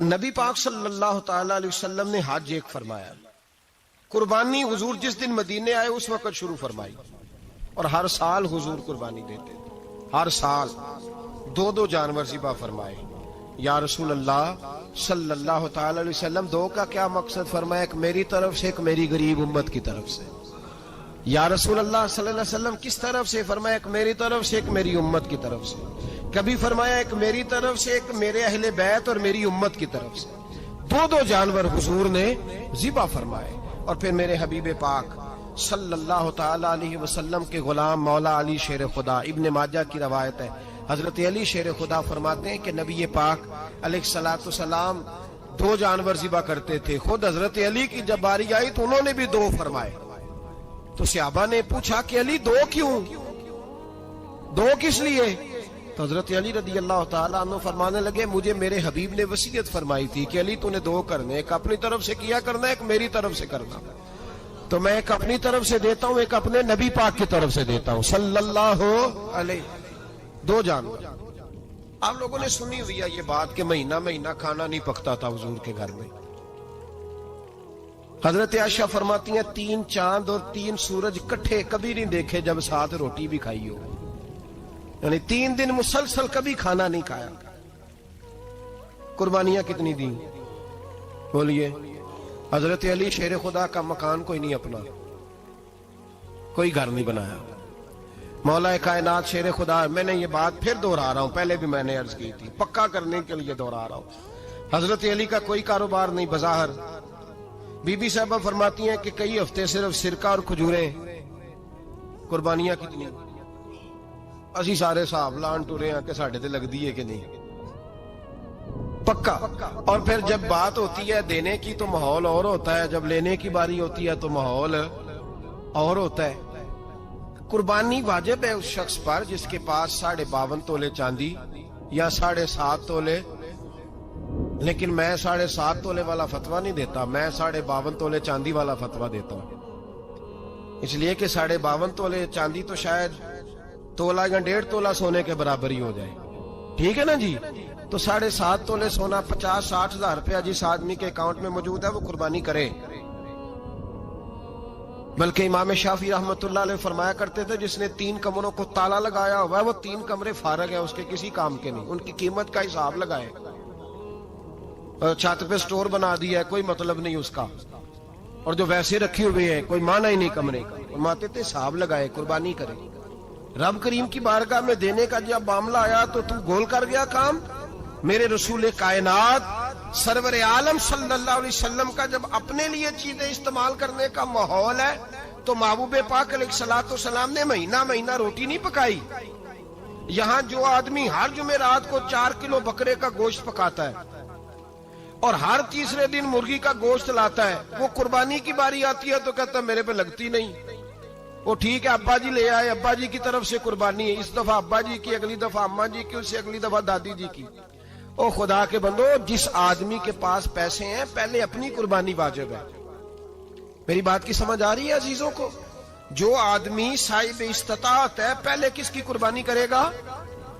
نبی پاک صلی اللہ تعالی علیہ وسلم نے حج ایک فرمایا، قربانی حضور جس دن مدینے آئے اس وقت شروع فرمائی، اور ہر سال حضور قربانی دیتے تھے، ہر سال دو جانور ذبح فرمائے۔ یا رسول اللہ صلی اللہ تعالی علیہ وسلم، دو کا کیا مقصد فرمایا؟ ایک میری طرف سے، ایک میری غریب امت کی طرف سے۔ یا رسول اللہ صلی اللہ علیہ وسلم کس طرف سے فرمایا؟ ایک میری طرف سے، ایک میری امت کی طرف سے۔ کبھی فرمایا ایک میری طرف سے، ایک میرے اہل بیت اور میری امت کی طرف سے۔ دو جانور حضور نے ذبح فرمائے، اور پھر میرے حبیب پاک صلی اللہ تعالی علیہ وسلم کے غلام مولا علی شیر خدا، ابن ماجہ کی روایت ہے، حضرت علی شیر خدا فرماتے ہیں کہ نبی پاک علیہ الصلوۃ والسلام دو جانور ذبح کرتے تھے۔ خود حضرت علی کی جب باری آئی تو انہوں نے بھی دو فرمائے۔ تو صحابہ نے پوچھا کہ علی دو کیوں؟ دو کس لیے؟ تو حضرت علی رضی اللہ تعالیٰ عنہ فرمانے لگے، مجھے میرے حبیب نے وصیت فرمائی تھی کہ علی تو نے دو کرنے، ایک اپنی طرف سے کیا کرنا، ایک میری طرف سے کرنا۔ تو میں ایک اپنی طرف سے دیتا ہوں، ایک اپنے نبی پاک کی طرف سے دیتا ہوں صلی اللہ علیہ۔ دو جانور۔ آپ لوگوں نے سنی ہوئی ہے یہ بات کہ مہینہ کھانا نہیں پکتا تھا حضور کے گھر میں۔ حضرت عائشہ فرماتی ہیں 3 چاند اور 3 سورج کٹھے کبھی نہیں دیکھے جب ساتھ روٹی بھی کھائی ہو، یعنی 3 دن مسلسل کبھی کھانا نہیں کھایا۔ قربانیاں کتنی دیں بولیے؟ حضرت علی شیر خدا کا مکان کوئی نہیں اپنا، کوئی گھر نہیں بنایا۔ مولا کائنات شیر خدا، میں نے یہ بات پھر دوہرا رہا ہوں، پہلے بھی میں نے عرض کی تھی، پکا کرنے کے لیے دوہرا رہا ہوں۔ حضرت علی کا کوئی کاروبار نہیں بظاہر۔ بی بی صاحبہ فرماتی ہیں کہ کئی ہفتے صرف سرکہ اور کھجوریں۔ قربانیاں کتنی؟ اسی سارے صاحب لان ٹورے ہیں کہ ساڑھے تے لگ دیئے کہ نہیں، پکا۔ اور پھر جب بات ہوتی ہے دینے کی تو ماحول اور ہوتا ہے، جب لینے کی باری ہوتی ہے تو ماحول اور ہوتا ہے۔ قربانی واجب ہے اس شخص پر جس کے پاس 52.5 تولے چاندی یا 7.5 تولے، لیکن میں 7.5 تولے والا فتویٰ نہیں دیتا، میں 52.5 تولے چاندی والا فتویٰ دیتا ہوں، اس لیے کہ 52.5 تولے چاندی تو شاید تولہ یا 1.5 تولہ سونے کے برابر ہی ہو جائے، ٹھیک ہے نا جی؟ تو 7.5 تولے سونا 50-60 ہزار روپیہ جس آدمی کے اکاؤنٹ میں موجود ہے وہ قربانی کرے۔ بلکہ امام شافعی رحمۃ اللہ علیہ فرمایا کرتے تھے جس نے 3 کمروں کو تالا لگایا ہوا ہے وہ 3 کمرے فارغ ہیں، اس کے کسی کام کے نہیں، ان کی قیمت کا حساب لگائے۔ چھت پہ سٹور بنا دیا ہے، کوئی مطلب نہیں اس کا، اور جو ویسے رکھی ہوئے ہیں کوئی معنی ہی نہیں کمرے کا، فرماتے تھے حساب لگائے، قربانی کرے۔ رب کریم کی بارگاہ میں دینے کا جب معاملہ آیا تو تو گول کر گیا کام۔ میرے رسول کائنات سرور عالم صلی اللہ علیہ وسلم کا جب اپنے لیے چیزیں استعمال کرنے کا ماحول ہے تو محبوب پاک علیہ الصلوۃ والسلام نے مہینہ روٹی نہیں پکائی۔ یہاں جو آدمی ہر جمعرات کو 4 کلو بکرے کا گوشت پکاتا ہے اور ہر تیسرے دن مرغی کا گوشت لاتا ہے، وہ قربانی کی باری آتی ہے تو کہتا ہے میرے پہ لگتی نہیں۔ وہ ٹھیک ہے ابا جی لے آئے، ابا جی کی طرف سے قربانی ہے، اس دفعہ ابا جی کی، اگلی دفعہ اماں جی کی، اس سے اگلی دفعہ دادی جی کی۔ او خدا کے بندو، جس آدمی کے پاس پیسے ہیں پہلے اپنی قربانی واجب ہے۔ میری بات کی سمجھ آ رہی ہے عزیزوں کو؟ جو آدمی صاحب استطاعت ہے پہلے کس کی قربانی کرے گا؟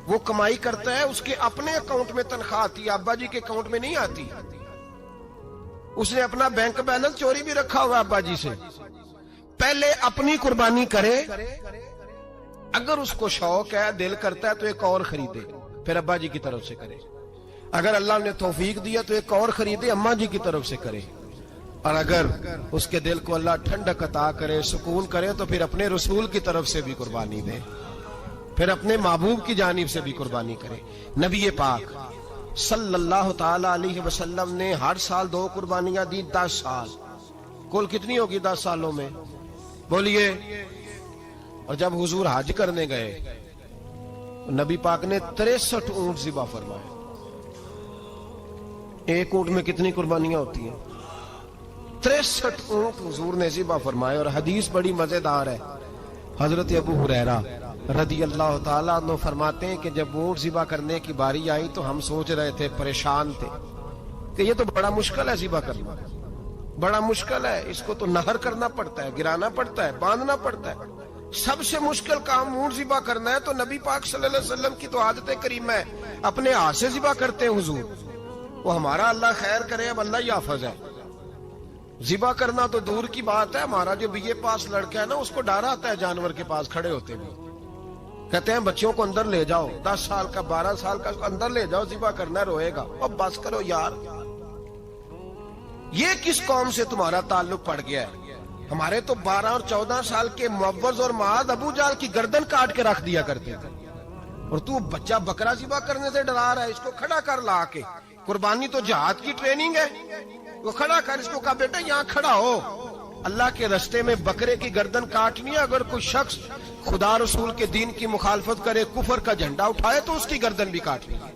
وہ کمائی کرتا ہے، اس کے اپنے اکاؤنٹ میں تنخواہ آتی ہے، ابا جی کے اکاؤنٹ میں نہیں آتی۔ اس نے اپنا بینک بیلنس چوری بھی رکھا ہوا ابا جی سے۔ پہلے اپنی قربانی کرے، اگر اس کو شوق ہے، دل کرتا ہے تو ایک اور خریدے، پھر ابا جی کی طرف سے کرے۔ اگر اللہ نے توفیق دیا تو ایک اور خریدے، اماں جی کی طرف سے کرے۔ اور اگر اس کے دل کو اللہ ٹھنڈک عطا کرے، سکون کرے، تو پھر اپنے رسول کی طرف سے بھی قربانی دے، پھر اپنے محبوب کی جانب سے بھی قربانی کرے۔ نبی پاک صلی اللہ تعالی علیہ وسلم نے ہر سال 2 قربانیاں دی، 10 سال۔ کل کتنی ہوگی 10 سالوں میں بولیے؟ اور جب حضور حج کرنے گئے نبی پاک نے 63 اونٹ ذبح فرمائے۔ ایک اونٹ میں کتنی قربانیاں ہوتی ہیں؟ 63 اونٹ حضور نے ذبح فرمائے۔ اور حدیث بڑی مزیدار ہے، حضرت ابو ہریرہ رضی اللہ تعالیٰ عنہ فرماتے ہیں کہ جب اونٹ ذبح کرنے کی باری آئی تو ہم سوچ رہے تھے، پریشان تھے کہ یہ تو بڑا مشکل ہے ذبح کرنا، بڑا مشکل ہے، اس کو تو نہر کرنا پڑتا ہے، گرانا پڑتا ہے، باندھنا پڑتا ہے، سب سے مشکل کام اونٹ ذبح کرنا ہے۔ تو نبی پاک صلی اللہ علیہ وسلم کی تو عادت کریم ہے، اپنے ہاتھ سے ذبح کرتے ہیں حضور، وہ ہمارا اللہ خیر کرے، اب اللہ ہی حافظ ہے. ذبح کرنا تو دور کی بات ہے، ہمارا جو بی اے پاس لڑکا ہے نا، اس کو ڈر آتا ہے جانور کے پاس کھڑے ہوتے ہوئے. کہتے ہیں بچوں کو اندر لے جاؤ، 10 سال کا 12 سال کا اندر لے جاؤ، ذبح کرنا روئے گا. اب بس کرو یار، یہ کس قوم سے تمہارا تعلق پڑ گیا ہے؟ ہمارے تو 12 اور 14 سال کے معوذ اور معاذ ابو جہل کی گردن کاٹ کے رکھ دیا کرتے تھے، اور تو بچہ بکرا ذبح کرنے سے ڈرا رہا ہے. اس کو کھڑا کر لا کے، قربانی تو جہاد کی ٹریننگ ہے. وہ کھڑا کر، اس کو کہا بیٹا یہاں کھڑا ہو، اللہ کے رستے میں بکرے کی گردن کاٹنی ہے. اگر کوئی شخص خدا رسول کے دین کی مخالفت کرے، کفر کا جھنڈا اٹھائے، تو اس کی گردن بھی کاٹنی ہے.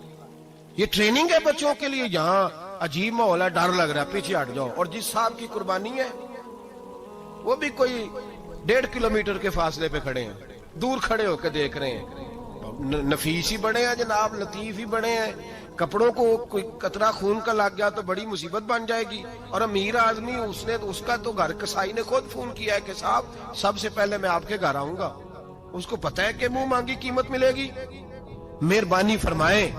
یہ ٹریننگ ہے بچوں کے لیے. یہاں عجیب ماحول ہے، ڈر لگ رہا ہے، پیچھے ہٹ جاؤ. اور جس صاحب کی قربانی ہے وہ بھی کوئی 1.5 کلومیٹر کے فاصلے پہ کھڑے ہیں، دور کھڑے ہو کے دیکھ رہے ہیں. نفیس ہی بڑے ہیں جناب، لطیف ہی بڑے ہیں. کپڑوں کو کوئی قطرہ خون کا لگ گیا تو بڑی مصیبت بن جائے گی. اور امیر آدمی، اس کا تو گھر کسائی نے خود فون کیا ہے کہ صاحب سب سے پہلے میں آپ کے گھر آؤں گا. اس کو پتہ ہے کہ منہ مانگی قیمت ملے گی. مہربانی فرمائے،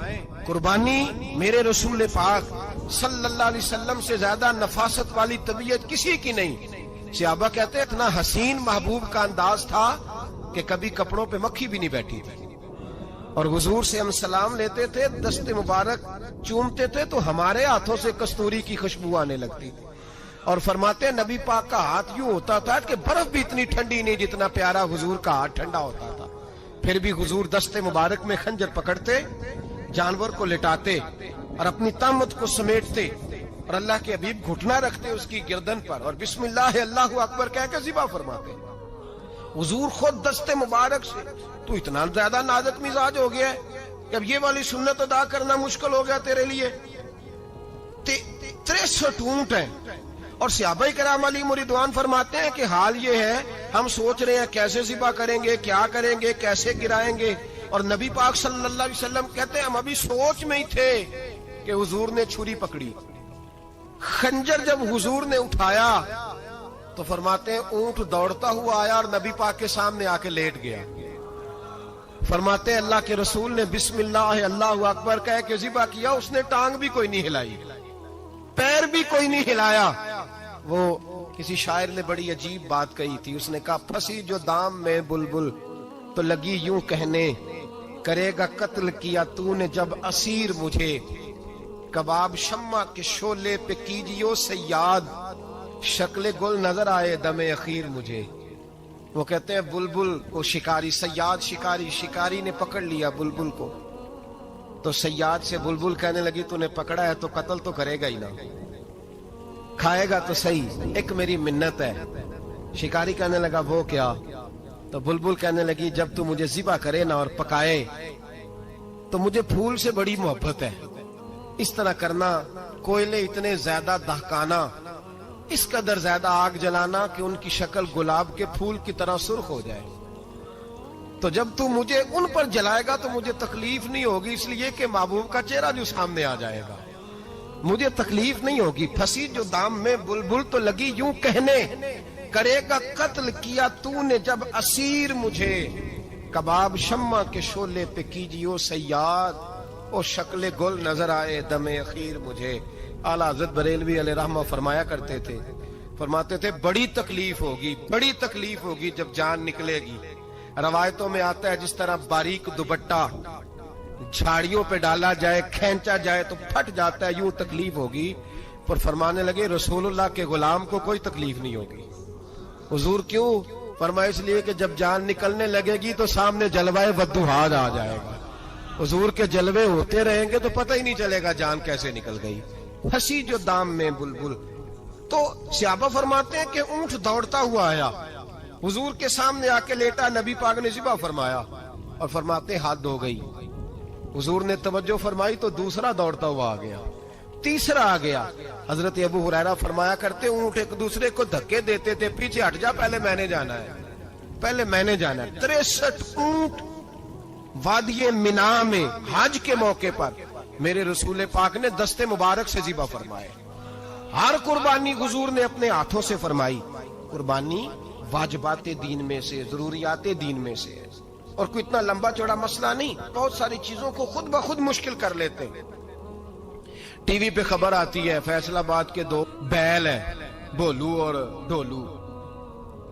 قربانی میرے رسول پاک صلی اللہ علیہ وسلم سے زیادہ نفاست والی طبیعت کسی کی نہیں. صحابہ کہتے ہیں اتنا حسین محبوب کا انداز تھا کہ کبھی کپڑوں پہ مکھی بھی نہیں بیٹھی تھی. اور حضور سے ہم سلام لیتے تھے، دست مبارک چومتے تھے تو ہمارے ہاتھوں سے کستوری کی خوشبو آنے لگتی تھی. اور فرماتے ہیں نبی پاک کا ہاتھ یوں ہوتا تھا کہ برف بھی اتنی ٹھنڈی نہیں جتنا پیارا حضور کا ہاتھ ٹھنڈا ہوتا تھا. پھر بھی حضور دست مبارک میں خنجر پکڑتے، جانور کو لٹاتے اور اپنی طامت کو سمیٹتے، اور اللہ کے حبیب گھٹنا رکھتے اس کی گردن پر، اور بسم اللہ اللہ اکبر کہہ کے ذبح فرماتے. حضور خود دست مبارک سے. تو اتنا زیادہ نازک مزاج ہو گیا ہے کہ اب یہ والی سنت ادا کرنا مشکل ہو گیا تیرے لیے. 63 اونٹ ہیں. اور صحابہ کرام علی مریدوان فرماتے ہیں کہ حال یہ ہے، ہم سوچ رہے ہیں کیسے ذبح کریں گے، کیا کریں گے، کیسے گرائیں گے. اور نبی پاک صلی اللہ علیہ وسلم کہتے ہیں ہم ابھی سوچ میں ہی تھے کہ حضور نے چھری پکڑی. خنجر جب حضور نے اٹھایا تو فرماتے ہیں اونٹ دوڑتا ہوا آیا اور نبی پاک کے سامنے آ کے لیٹ گیا. فرماتے ہیں اللہ کے رسول نے بسم اللہ اللہ اکبر کہہ کے ذبح کیا. اس نے ٹانگ بھی کوئی نہیں ہلائی، پیر بھی کوئی نہیں ہلایا. وہ کسی شاعر نے بڑی عجیب بات کہی تھی. اس نے کہا پھنسی جو دام میں بلبل تو لگی یوں کہنے، کرے گا قتل کیا تو نے جب اسیر مجھے، کباب شمع کے شولے پہ کیجیو سیاد، شکل گل نظر آئے دم اخیر مجھے. وہ کہتے ہیں بلبل کو شکاری، سیاد شکاری نے پکڑ لیا بلبل کو، تو سیاد سے بلبل کہنے لگی تو نے پکڑا ہے تو قتل تو کرے گا ہی نا، کھائے گا تو صحیح، ایک میری منت ہے. شکاری کہنے لگا وہ کیا؟ تو بلبل کہنے لگی جب تو مجھے ذبح کرے نا اور پکائے تو مجھے پھول سے بڑی محبت ہے. اس طرح کرنا، کوئلے اتنے زیادہ دہکانا، اس قدر زیادہ آگ جلانا کہ ان کی شکل گلاب کے پھول کی طرح سرخ ہو جائے. تو جب تو مجھے ان پر جلائے گا تو مجھے تکلیف نہیں ہوگی، اس لیے کہ محبوب کا چہرہ جو سامنے آ جائے گا مجھے تکلیف نہیں ہوگی. پھنسی جو دام میں بلبل تو لگی یوں کہنے، کرے گا قتل کیا تو نے جب اسیر مجھے، کباب شمع کے شولے پہ کیجیو سیاد، او شکل گل نظر آئے دم اخیر مجھے. اعلیٰ حضرت بریلوی علیہ رحمہ فرمایا کرتے تھے، فرماتے تھے بڑی تکلیف ہوگی جب جان نکلے گی. روایتوں میں آتا ہے جس طرح باریک دوپٹہ جھاڑیوں پہ ڈالا جائے، کھینچا جائے تو پھٹ جاتا ہے، یوں تکلیف ہوگی. پر فرمانے لگے رسول اللہ کے غلام کو کوئی تکلیف نہیں ہوگی. حضور کیوں؟ فرمایا اس لیے کہ جب جان نکلنے لگے گی تو سامنے جلوہ والضحیٰ آ جائے گا. حضور کے جلوے ہوتے رہیں گے تو پتہ ہی نہیں چلے گا جان کیسے نکل گئی. پھنسی جو دام میں بلبل. تو صحابہ فرماتے ہیں کہ اونٹ دوڑتا ہوا آیا، حضور کے سامنے آ کے لیٹا، نبی پاک نے ذبح فرمایا اور فرماتے حد ہو گئی. حضور نے توجہ فرمائی تو دوسرا دوڑتا ہوا آ گیا، تیسرا آ گیا. حضرت ابو ہریرہ فرمایا کرتے اونٹ ایک دوسرے کو دھکے دیتے تھے، پیچھے ہٹ جا، پہلے میں نے جانا ہے. 63 اونٹ وادی منا میں حج کے موقع پر میرے رسول پاک نے دست مبارک سے ذبح فرمائے. ہر قربانی حضور نے اپنے ہاتھوں سے فرمائی. قربانی واجبات دین میں سے، ضروریات دین میں سے ہے، اور کوئی اتنا لمبا چوڑا مسئلہ نہیں. بہت ساری چیزوں کو خود بخود مشکل کر لیتے ہیں. ٹی وی پہ خبر آتی ہے فیصل آباد کے دو بیل ہیں، بھولو اور ڈولو،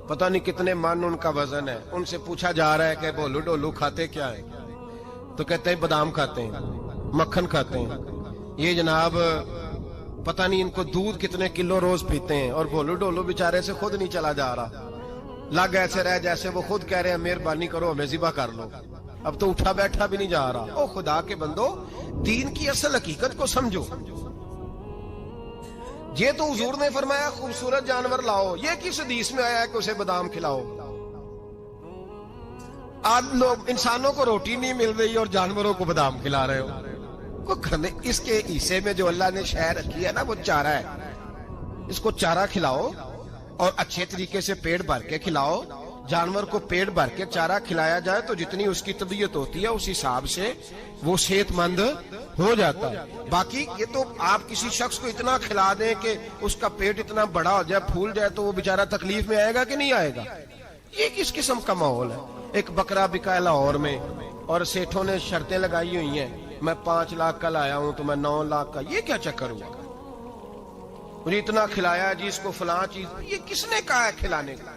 پتہ نہیں کتنے من ان کا وزن ہے. ان سے پوچھا جا رہا ہے کہ بھولو ڈولو کھاتے کیا ہیں؟ تو کہتے ہیں بادام کھاتے ہیں، مکھن کھاتے ہیں. یہ جناب پتہ نہیں ان کو دودھ کتنے کلو روز پیتے ہیں، اور بھولو ڈولو بیچارے سے خود نہیں چلا جا رہا، لگ ایسے رہ جیسے وہ خود کہہ رہے ہیں مہربانی کرو ہمیں ذبح کر لو. اب تو اٹھا بیٹھا بھی نہیں جا رہا. او خدا کے بندو، دین کی اصل حقیقت کو سمجھو. یہ تو حضور نے فرمایا خوبصورت جانور لاؤ، یہ کس حدیث میں آیا ہے کہ اسے بادام کھلاؤ؟ آج لوگ انسانوں کو روٹی نہیں مل رہی اور جانوروں کو بادام کھلا رہے ہو. اس کے حصے میں جو اللہ نے شے رکھی ہے نا وہ چارہ ہے، اس کو چارہ کھلاؤ اور اچھے طریقے سے پیٹ بھر کے کھلاؤ. جانور کو پیٹ بھر کے چارہ کھلایا جائے تو جتنی اس کی طبیعت ہوتی ہے اس حساب سے وہ صحت مند ہو جاتا ہے. باقی یہ تو آپ کسی شخص کو اتنا کھلا دیں کہ اس کا پیٹ اتنا بڑا ہو جائے، پھول جائے، تو وہ بیچارہ تکلیف میں آئے گا کہ نہیں آئے گا؟ یہ کس قسم کا ماحول ہے؟ ایک بکرا بکا لاہور میں اور سیٹھوں نے شرطیں لگائی ہوئی ہیں، میں 5 لاکھ کا لایا ہوں تو میں 9 لاکھ کا. یہ کیا چکر ہوا؟ مجھے اتنا کھلایا جی اس کو فلاں چیز. یہ کس نے کہا ہے کھلانے کا؟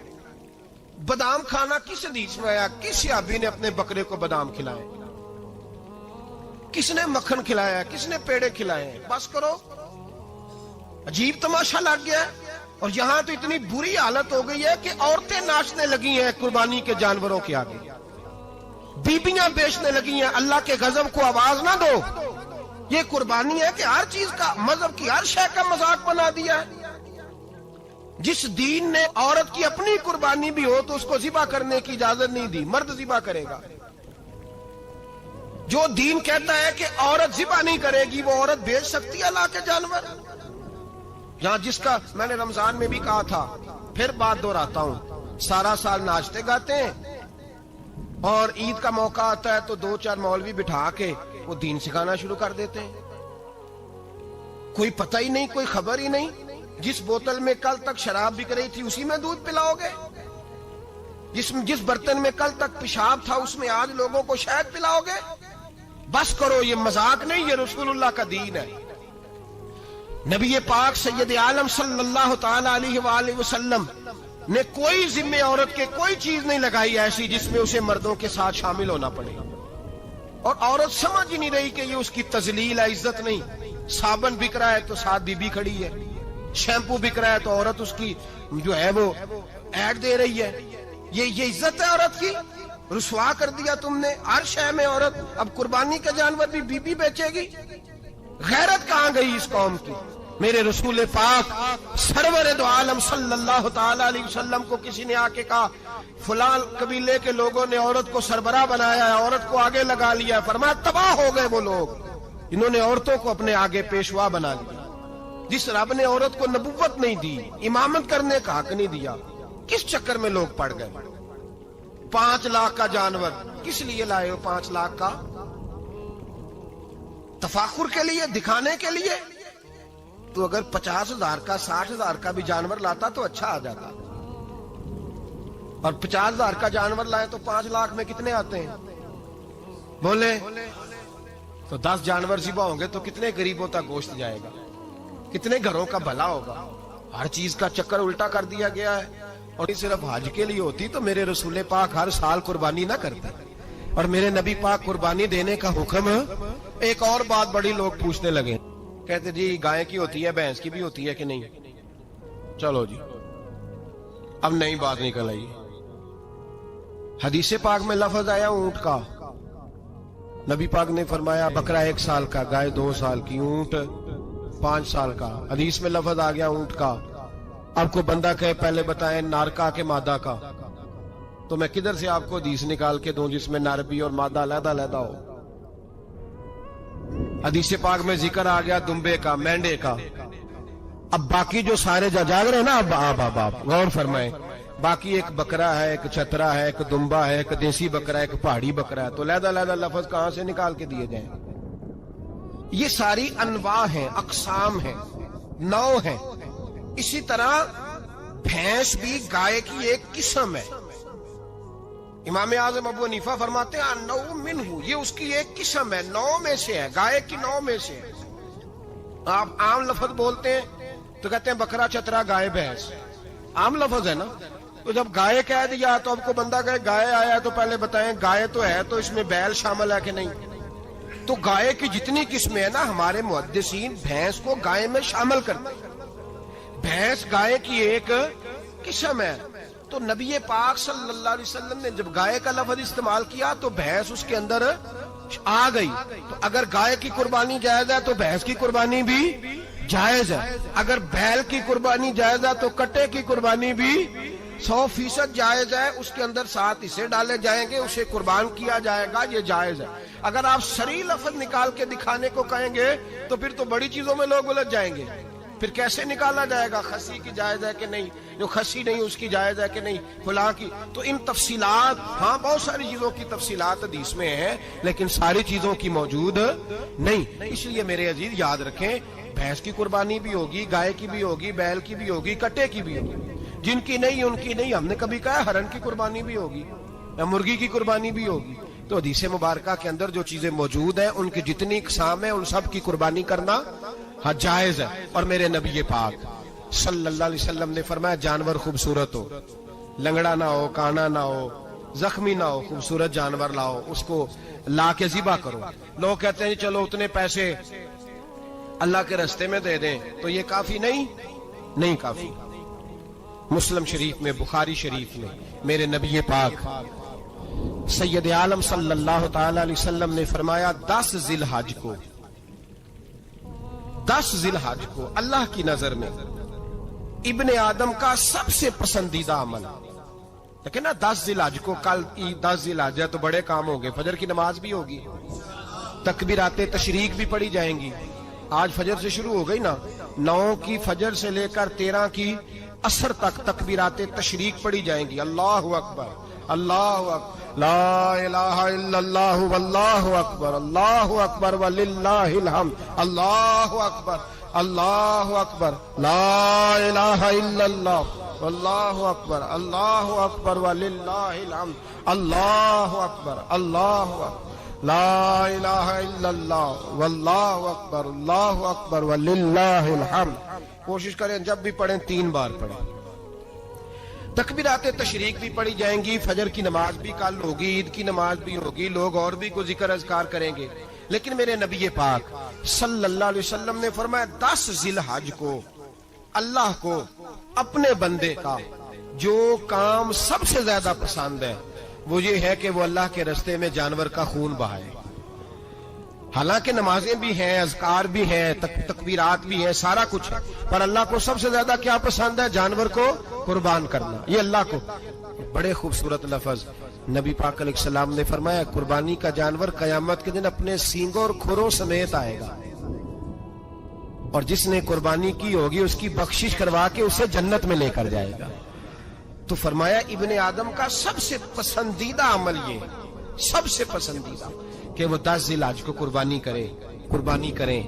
بادام کھانا کس حدیث میں آیا؟ کس صحابی نے اپنے بکرے کو بادام کھلائے؟ کس نے مکھن کھلایا؟ کس نے پیڑے کھلائے؟ بس کرو، عجیب تماشا لگ گیا ہے. اور یہاں تو اتنی بری حالت ہو گئی ہے کہ عورتیں ناچنے لگی ہیں قربانی کے جانوروں کے آگے، بیبیاں بیچنے لگی ہیں. اللہ کے غضب کو آواز نہ دو. یہ قربانی ہے کہ ہر چیز کا، مذہب کی ہر شے کا مذاق بنا دیا ہے. جس دین نے عورت کی اپنی قربانی بھی ہو تو اس کو ذبح کرنے کی اجازت نہیں دی، مرد ذبح کرے گا. جو دین کہتا ہے کہ عورت ذبح نہیں کرے گی، وہ عورت بیچ سکتی ہے اللہ کے جانور؟ یہاں جس کا میں نے رمضان میں بھی کہا تھا، پھر بات دہراتا ہوں، سارا سال ناچتے گاتے ہیں اور عید کا موقع آتا ہے تو 2-4 مولوی بٹھا کے وہ دین سکھانا شروع کر دیتے ہیں. کوئی پتہ ہی نہیں، کوئی خبر ہی نہیں. جس بوتل میں کل تک شراب بک رہی تھی اسی میں دودھ پلاؤ گے؟ جس برتن میں کل تک پیشاب تھا اس میں آج لوگوں کو شہد پلاؤ گے؟ بس کرو، یہ مذاق نہیں، یہ رسول اللہ کا دین ہے. نبی پاک سید عالم صلی اللہ تعالی علیہ وآلہ وسلم نے کوئی ذمہ عورت کے کوئی چیز نہیں لگائی ایسی جس میں اسے مردوں کے ساتھ شامل ہونا پڑے. اور عورت سمجھ ہی نہیں رہی کہ یہ اس کی تذلیل ہے، عزت نہیں. صابن بک رہا ہے تو ساتھ بی بی کھڑی ہے، شیمپو بک رہا ہے تو عورت اس کی جو ہے وہ ایڈ دے رہی ہے. یہ عزت ہے عورت کی؟ رسوا کر دیا تم نے ہر شے میں عورت. اب قربانی کا جانور بھی بی بی بیچے گی؟ غیرت کہاں گئی اس قوم کی؟ میرے رسول پاک سرور دو عالم صلی اللہ تعالی علیہ وسلم کو کسی نے آ کے کہا فلاں قبیلے کے لوگوں نے عورت کو سربراہ بنایا ہے، عورت کو آگے لگا لیا ہے. فرمایا تباہ ہو گئے وہ لوگ، انہوں نے عورتوں کو اپنے آگے پیشوا بنا لیا. جس رب نے عورت کو نبوت نہیں دی، امامت کرنے کا حق نہیں دیا، کس چکر میں لوگ پڑ گئے؟ 5 لاکھ کا جانور کس لیے لائے ہو؟ 5 لاکھ کا تفاخر کے لیے، دکھانے کے لیے؟ تو اگر 50,000 کا 60,000 کا بھی جانور لاتا تو اچھا آ جاتا. اور 50,000 کا جانور لائے تو 5 لاکھ میں کتنے آتے ہیں؟ بولے تو 10 جانور ذبح ہوں گے تو کتنے غریبوں تک گوشت جائے گا؟ کتنے گھروں کا بھلا ہوگا؟ ہر چیز کا چکر الٹا کر دیا گیا ہے. اور صرف حج کے لیے ہوتی تو میرے رسول پاک ہر سال قربانی نہ کرتے، اور میرے نبی پاک قربانی دینے کا حکم. ایک اور بات بڑی لوگ پوچھنے لگے، کہتے جی گائے کی ہوتی ہے، بھینس کی بھی ہوتی ہے کہ نہیں؟ چلو جی اب نئی بات نکل آئی. حدیث پاک میں لفظ آیا اونٹ کا، نبی پاک نے فرمایا بکرا 1 سال کا، گائے 2 سال کی، اونٹ 5 سال کا. حدیث میں لفظ آ گیا اونٹ کا. آپ کو بندہ کہے پہلے بتائیں نر کا کہ مادہ کا، تو میں کدھر سے آپ کو حدیث نکال کے دوں جس میں نر بھی اور مادہ علیحدہ علیحدہ ہو؟ حدیث پاک میں ذکر آ گیا دمبے کا، مینڈے کا. اب باقی جو سارے جاگ رہے ہیں نا، اب غور فرمائیں، باقی ایک بکرا ہے، ایک چھترا ہے، ایک دمبا ہے، ایک دیسی بکرا ہے، ایک پہاڑی بکرا ہے، تو علیحدہ علیحدہ لفظ کہاں سے نکال کے دیے جائیں؟ یہ ساری انواع ہیں، اقسام ہیں، نوع ہیں. اسی طرح بھینس بھی گائے کی ایک قسم ہے. امام اعظم ابو حنیفہ فرماتے ہیں نوع منہ، یہ اس کی ایک قسم ہے، نوع میں سے ہے، گائے کی نوع میں سے. آپ عام لفظ بولتے ہیں تو کہتے ہیں بکرا چترا گائے بھینس، عام لفظ ہے نا. تو جب گائے کہہ دیا تو اب کو بندہ کہے گائے آیا تو پہلے بتائیں گائے تو ہے تو اس میں بیل شامل ہے کہ نہیں؟ تو گائے کی جتنی قسمیں ہیں نا ہمارے محدثین بھینس کو گائے میں شامل کرتے ہیں. بھینس گائے کی ایک قسم ہے. تو نبی پاک صلی اللہ علیہ وسلم نے جب گائے کا لفظ استعمال کیا تو بھینس اس کے اندر آ گئی. تو اگر گائے کی قربانی جائز ہے تو بھینس کی قربانی بھی جائز ہے. اگر بیل کی قربانی جائز ہے تو کٹے کی قربانی بھی 100% جائز ہے. اس کے اندر 7 حصے ڈالے جائیں گے، اسے قربان کیا جائے گا، یہ جائز ہے. اگر آپ صریح لفظ نکال کے دکھانے کو کہیں گے تو پھر تو بڑی چیزوں میں لوگ الجھ جائیں گے. پھر کیسے نکالا جائے گا خسی کی جائز ہے کہ نہیں، جو خسی نہیں اس کی جائز ہے کہ نہیں، فلاں کی. تو ان تفصیلات، ہاں بہت ساری چیزوں کی تفصیلات حدیث میں ہیں لیکن ساری چیزوں کی موجود نہیں. اس لیے میرے عزیز یاد رکھیں، بھینس کی قربانی بھی ہوگی، گائے کی بھی ہوگی، بیل کی بھی ہوگی، کٹے کی بھی ہوگی. جن کی نہیں ان کی نہیں. ہم نے کبھی کہا ہرن کی قربانی بھی ہوگی یا مرغی کی قربانی بھی ہوگی. تو حدیث مبارکہ کے اندر جو چیزیں موجود ہیں ان کی جتنی اقسام ہیں ان سب کی قربانی کرنا ہاں جائز ہے. اور میرے نبی پاک صلی اللہ علیہ وسلم نے فرمایا جانور خوبصورت ہو، لنگڑا نہ ہو، کانا نہ ہو، زخمی نہ ہو، خوبصورت جانور لاؤ، اس کو لا کے ذبح کرو. لوگ کہتے ہیں چلو اتنے پیسے اللہ کے راستے میں دے دیں تو یہ کافی نہیں کافی. مسلم شریف میں، بخاری شریف میں میرے نبی پاک سید عالم صلی اللہ تعالی علیہ وسلم نے فرمایا 10 ذی الحج کو اللہ کی نظر میں ابن آدم کا سب سے پسندیدہ عمل. لیکن نا 10 ذی الحج کو، کل 10 ذی الحج ہے تو بڑے کام ہوں گے. فجر کی نماز بھی ہوگی، تکبیرات تشریق بھی پڑھی جائیں گی. آج فجر سے شروع ہو گئی نا، 9 کی فجر سے لے کر 13 کی عصر تک تکبیرات تشریق پڑھی جائیں گی. اللہ اکبر، اللہ اکبر، لا الہ الا اللہ واللہ اکبر، اللہ اکبر وللہ الحمد، اللہ اکبر، اللہ اکبر، لا الہ الا اللہ واللہ اکبر، اللہ اکبر وللہ الحمد، اللہ اکبر، اللہ اکبر، لا الہ الا اللہ واللہ اکبر، اللہ اکبر وللہ الحمد. کوشش کریں جب بھی پڑھیں 3 بار پڑھیں. تکبیرات تشریق بھی پڑھی جائیں گی. فجر کی نماز بھی کل ہوگی، عید کی نماز بھی ہوگی، لوگ اور بھی کوئی ذکر اذکار کریں گے. لیکن میرے نبی پاک صلی اللہ علیہ وسلم نے فرمایا 10 ذی الحج کو اللہ کو اپنے بندے کا جو کام سب سے زیادہ پسند ہے وہ یہ ہے کہ وہ اللہ کے راستے میں جانور کا خون بہائے. حالانکہ نمازیں بھی ہیں، اذکار بھی ہیں، تکبیرات بھی ہیں، سارا کچھ ہے، پر اللہ کو سب سے زیادہ کیا پسند ہے؟ جانور کو قربان کرنا. یہ اللہ کو بڑے خوبصورت لفظ نبی پاک علیہ السلام نے فرمایا قربانی کا جانور قیامت کے دن اپنے سینگوں اور کھروں سمیت آئے گا، اور جس نے قربانی کی ہوگی اس کی بخشش کروا کے اسے جنت میں لے کر جائے گا. تو فرمایا ابن آدم کا سب سے پسندیدہ عمل یہ، سب سے پسندیدہ، کہ وہ 10 ذی الحج کو قربانی کریں،